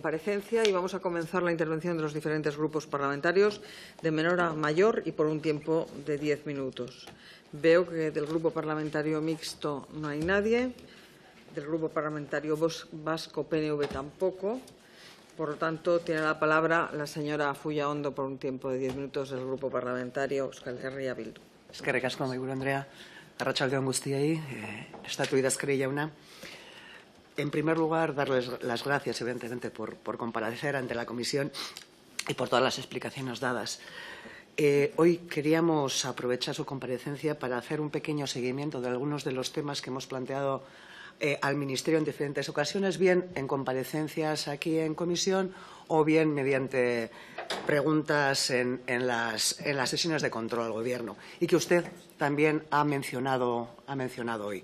Comparecencia y vamos a comenzar la intervención de los diferentes grupos parlamentarios de menor a mayor y por un tiempo de 10 minutos. Veo que del Grupo Parlamentario Mixto no hay nadie, del Grupo Parlamentario Vasco PNV tampoco. Por lo tanto, tiene la palabra la señora Fullaondo por un tiempo de 10 minutos del Grupo Parlamentario Euskal Herria Bildu. Eskerrik asko, mahaiburu Andrea. Arratsalde on guztiei, estatu idazkari jauna. En primer lugar, darles las gracias, evidentemente, por comparecer ante la Comisión y por todas las explicaciones dadas. Hoy queríamos aprovechar su comparecencia para hacer un pequeño seguimiento de algunos de los temas que hemos planteado al Ministerio en diferentes ocasiones, bien en comparecencias aquí en comisión o bien mediante preguntas en las sesiones de control al Gobierno y que usted también ha mencionado hoy.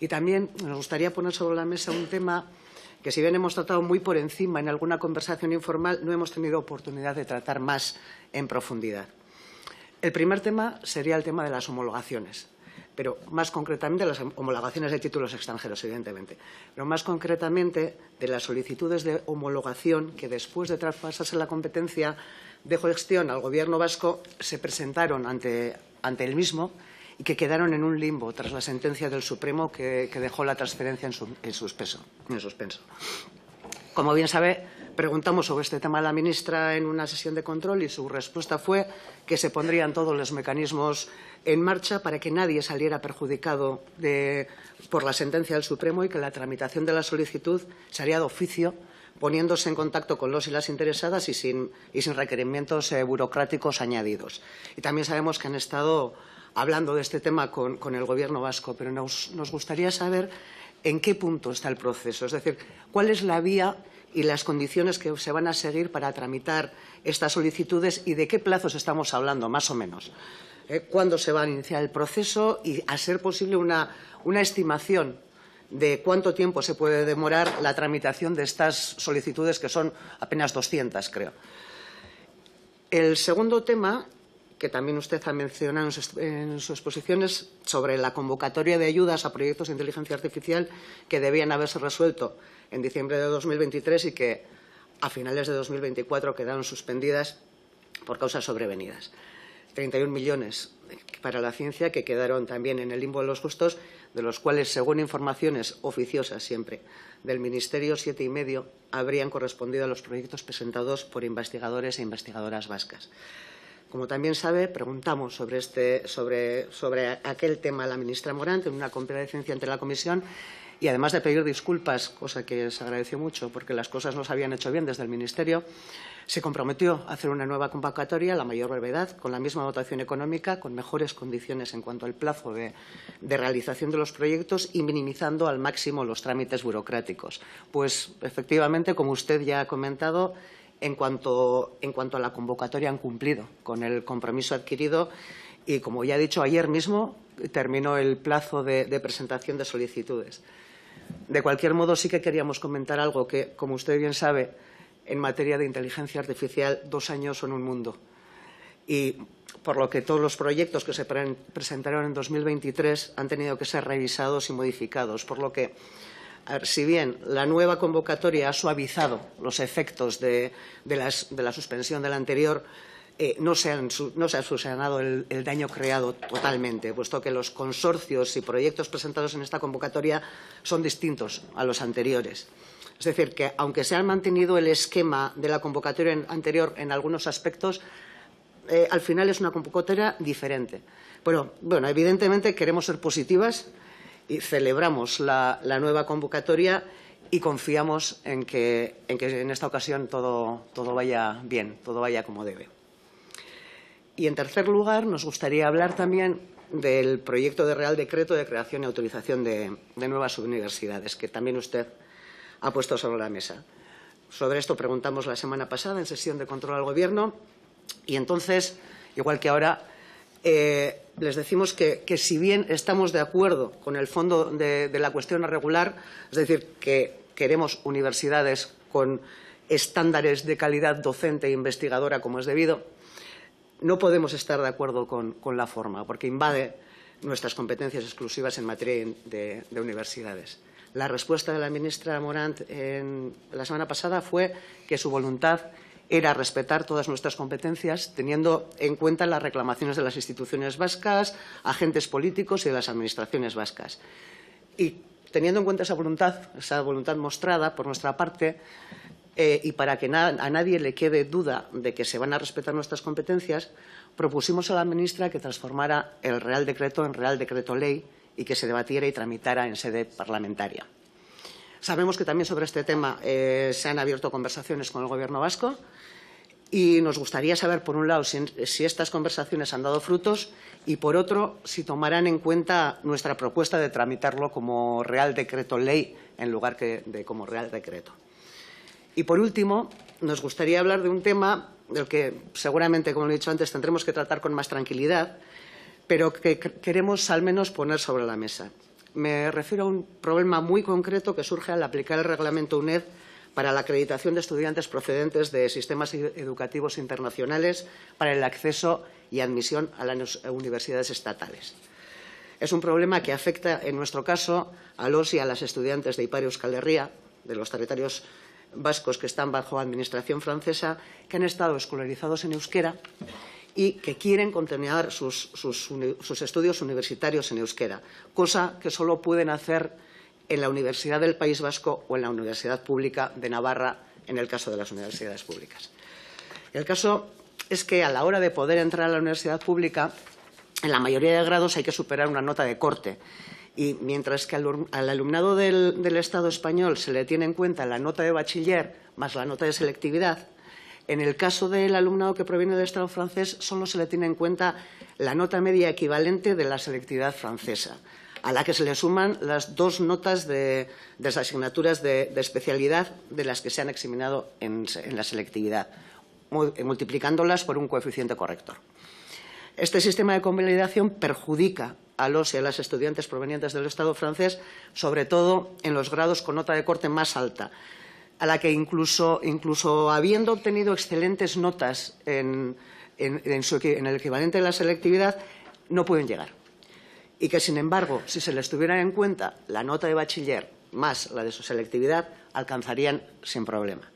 Y también nos gustaría poner sobre la mesa un tema que, si bien hemos tratado muy por encima en alguna conversación informal, no hemos tenido oportunidad de tratar más en profundidad. El primer tema sería el tema de las homologaciones, pero más concretamente las homologaciones de títulos extranjeros, evidentemente, pero más concretamente de las solicitudes de homologación que, después de traspasarse la competencia de gestión al Gobierno vasco, se presentaron ante el mismo y que quedaron en un limbo tras la sentencia del Supremo que dejó la transferencia en suspenso. Como bien sabe, preguntamos sobre este tema a la ministra en una sesión de control y su respuesta fue que se pondrían todos los mecanismos en marcha para que nadie saliera perjudicado por la sentencia del Supremo y que la tramitación de la solicitud se haría de oficio, poniéndose en contacto con los y las interesadas y sin requerimientos burocráticos añadidos. Y también sabemos que han estado hablando de este tema con el Gobierno vasco, pero nos gustaría saber en qué punto está el proceso, es decir, cuál es la vía y las condiciones que se van a seguir para tramitar estas solicitudes y de qué plazos estamos hablando, más o menos. ¿Cuándo se va a iniciar el proceso y, a ser posible, una estimación de cuánto tiempo se puede demorar la tramitación de estas solicitudes, que son apenas 200, creo? El segundo tema, que también usted ha mencionado en su exposición, es sobre la convocatoria de ayudas a proyectos de inteligencia artificial que debían haberse resuelto en diciembre de 2023 y que a finales de 2024 quedaron suspendidas por causas sobrevenidas. 31 millones para la ciencia que quedaron también en el limbo de los justos, de los cuales, según informaciones oficiosas siempre del Ministerio, 7,5 habrían correspondido a los proyectos presentados por investigadores e investigadoras vascas. Como también sabe, preguntamos sobre aquel tema a la ministra Morant en una comparecencia ante la Comisión y, además de pedir disculpas, cosa que se agradeció mucho porque las cosas no se habían hecho bien desde el Ministerio, se comprometió a hacer una nueva convocatoria a la mayor brevedad, con la misma dotación económica, con mejores condiciones en cuanto al plazo de realización de los proyectos y minimizando al máximo los trámites burocráticos. Pues, efectivamente, como usted ya ha comentado, en cuanto a la convocatoria han cumplido con el compromiso adquirido y, como ya he dicho, ayer mismo terminó el plazo de presentación de solicitudes. De cualquier modo, sí que queríamos comentar algo que, como usted bien sabe, en materia de inteligencia artificial 2 años son un mundo. Y por lo que todos los proyectos que se presentaron en 2023 han tenido que ser revisados y modificados, por lo que, si bien la nueva convocatoria ha suavizado los efectos de la suspensión de la anterior, no se ha subsanado el daño creado totalmente, puesto que los consorcios y proyectos presentados en esta convocatoria son distintos a los anteriores. Es decir, que aunque se ha mantenido el esquema de la convocatoria anterior en algunos aspectos, al final es una convocatoria diferente. Pero, bueno, evidentemente queremos ser positivas y celebramos la nueva convocatoria y confiamos en que en esta ocasión todo vaya bien, todo vaya como debe. Y, en tercer lugar, nos gustaría hablar también del proyecto de Real Decreto de creación y autorización de nuevas universidades, que también usted ha puesto sobre la mesa. Sobre esto preguntamos la semana pasada en sesión de control al Gobierno y entonces, igual que ahora, les decimos que si bien estamos de acuerdo con el fondo de la cuestión a regular, es decir, que queremos universidades con estándares de calidad docente e investigadora como es debido, no podemos estar de acuerdo con la forma, porque invade nuestras competencias exclusivas en materia de universidades. La respuesta de la ministra Morant la semana pasada fue que su voluntad era respetar todas nuestras competencias, teniendo en cuenta las reclamaciones de las instituciones vascas, agentes políticos y de las administraciones vascas. Y teniendo en cuenta esa voluntad mostrada por nuestra parte, y para que a nadie le quede duda de que se van a respetar nuestras competencias, propusimos a la ministra que transformara el Real Decreto en Real Decreto Ley y que se debatiera y tramitara en sede parlamentaria. Sabemos que también sobre este tema se han abierto conversaciones con el Gobierno vasco y nos gustaría saber, por un lado, si estas conversaciones han dado frutos y, por otro, si tomarán en cuenta nuestra propuesta de tramitarlo como Real Decreto Ley en lugar de como Real Decreto. Y, por último, nos gustaría hablar de un tema del que seguramente, como he dicho antes, tendremos que tratar con más tranquilidad, pero que queremos al menos poner sobre la mesa. Me refiero a un problema muy concreto que surge al aplicar el Reglamento UNED para la acreditación de estudiantes procedentes de sistemas educativos internacionales para el acceso y admisión a las universidades estatales. Es un problema que afecta, en nuestro caso, a los y a las estudiantes de Ipar Euskal Herria, de los territorios vascos que están bajo administración francesa, que han estado escolarizados en euskera y que quieren continuar sus estudios universitarios en euskera, cosa que solo pueden hacer en la Universidad del País Vasco o en la Universidad Pública de Navarra, en el caso de las universidades públicas. El caso es que, a la hora de poder entrar a la universidad pública, en la mayoría de grados hay que superar una nota de corte. Y mientras que al alumnado del Estado español se le tiene en cuenta la nota de bachiller más la nota de selectividad, en el caso del alumnado que proviene del Estado francés solo se le tiene en cuenta la nota media equivalente de la selectividad francesa, a la que se le suman las dos notas de las asignaturas de especialidad de las que se han examinado en la selectividad, multiplicándolas por un coeficiente corrector. Este sistema de convalidación perjudica a los y a las estudiantes provenientes del Estado francés, sobre todo en los grados con nota de corte más alta, a la que incluso habiendo obtenido excelentes notas en el equivalente de la selectividad, no pueden llegar. Y que, sin embargo, si se les tuviera en cuenta la nota de bachiller más la de su selectividad, alcanzarían sin problema.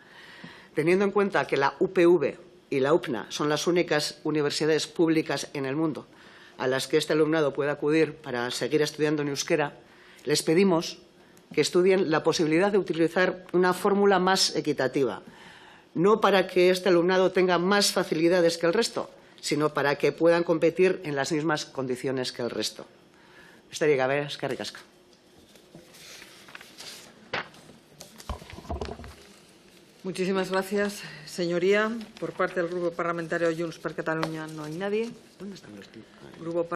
Teniendo en cuenta que la UPV y la UPNA son las únicas universidades públicas en el mundo a las que este alumnado puede acudir para seguir estudiando en euskera, les pedimos que estudien la posibilidad de utilizar una fórmula más equitativa, no para que este alumnado tenga más facilidades que el resto, sino para que puedan competir en las mismas condiciones que el resto. Besterik gabe, eskerrik asko. Muchísimas gracias, señoría. Por parte del Grupo Parlamentario Junts per Catalunya no hay nadie. ¿Dónde están los tíos? Grupo